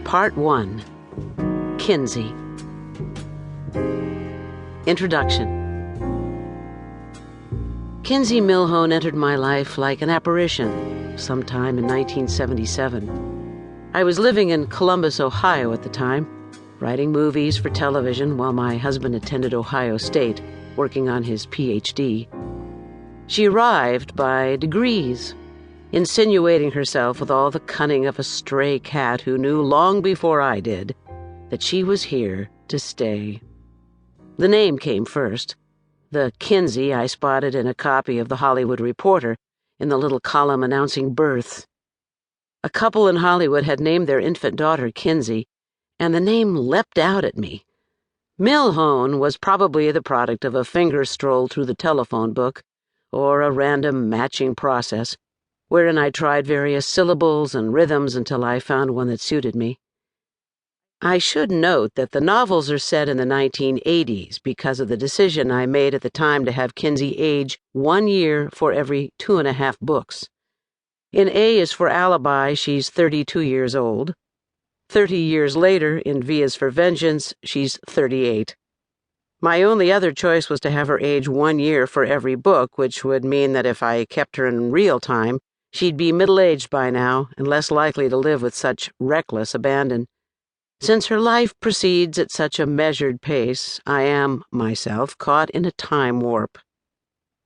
Part 1. Kinsey. Introduction. Kinsey Millhone entered my life like an apparition sometime in 1977. I was living in Columbus, Ohio at the time, writing movies for television while my husband attended Ohio State, working on his Ph.D. She arrived by degrees, insinuating herself with all the cunning of a stray cat who knew long before I did that she was here to stay. The name came first. The Kinsey I spotted in a copy of The Hollywood Reporter in the little column announcing births. A couple in Hollywood had named their infant daughter Kinsey, and the name leapt out at me. Millhone was probably the product of a finger stroll through the telephone book or a random matching process, wherein I tried various syllables and rhythms until I found one that suited me. I should note that the novels are set in the 1980s because of the decision I made at the time to have Kinsey age 1 year for every 2.5 books. In A is for Alibi, she's 32 years old. 30 years later, in V is for Vengeance, she's 38. My only other choice was to have her age 1 year for every book, which would mean that if I kept her in real time, she'd be middle-aged by now and less likely to live with such reckless abandon. Since her life proceeds at such a measured pace, I am, myself, caught in a time warp.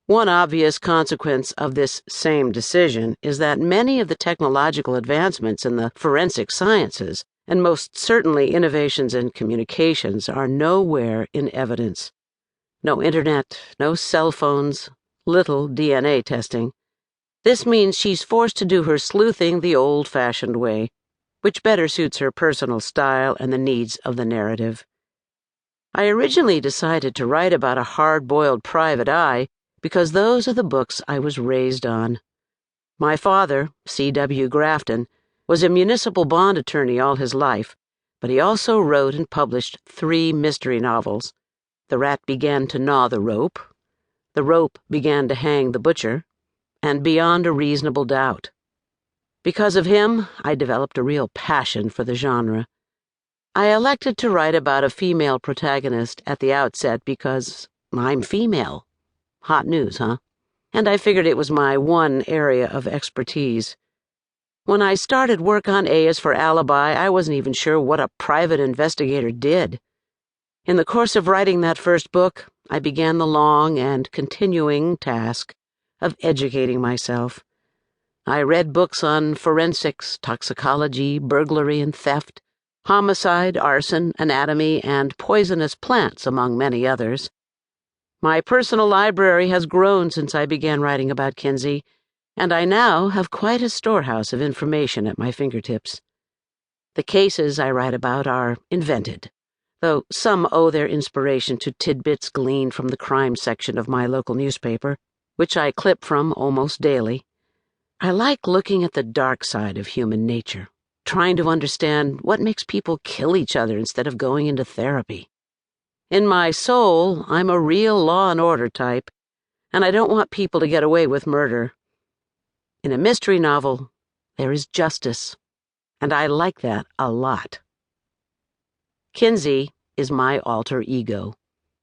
One obvious consequence of this same decision is that many of the technological advancements in the forensic sciences, and most certainly innovations in communications, are nowhere in evidence. No internet, no cell phones, little DNA testing. This means she's forced to do her sleuthing the old-fashioned way, which better suits her personal style and the needs of the narrative. I originally decided to write about a hard-boiled private eye because those are the books I was raised on. My father, C.W. Grafton, was a municipal bond attorney all his life, but he also wrote and published 3 mystery novels. The Rat Began to Gnaw the Rope, The Rope Began to Hang the Butcher, and Beyond a Reasonable Doubt. Because of him, I developed a real passion for the genre. I elected to write about a female protagonist at the outset because I'm female. Hot news, huh? And I figured it was my one area of expertise. When I started work on A is for Alibi, I wasn't even sure what a private investigator did. In the course of writing that first book, I began the long and continuing task of educating myself. I read books on forensics, toxicology, burglary and theft, homicide, arson, anatomy, and poisonous plants, among many others. My personal library has grown since I began writing about Kinsey, and I now have quite a storehouse of information at my fingertips. The cases I write about are invented, though some owe their inspiration to tidbits gleaned from the crime section of my local newspaper, which I clip from almost daily. I like looking at the dark side of human nature, trying to understand what makes people kill each other instead of going into therapy. In my soul, I'm a real law and order type, and I don't want people to get away with murder. In a mystery novel, there is justice, and I like that a lot. Kinsey is my alter ego,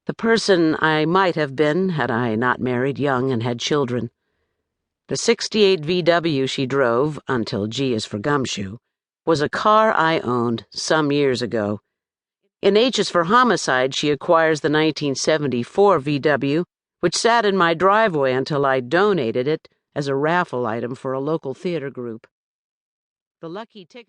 the person I might have been had I not married young and had children. The '68 VW she drove, until G is for Gumshoe, was a car I owned some years ago. In H is for Homicide, she acquires the 1974 VW, which sat in my driveway until I donated it as a raffle item for a local theater group. The lucky ticket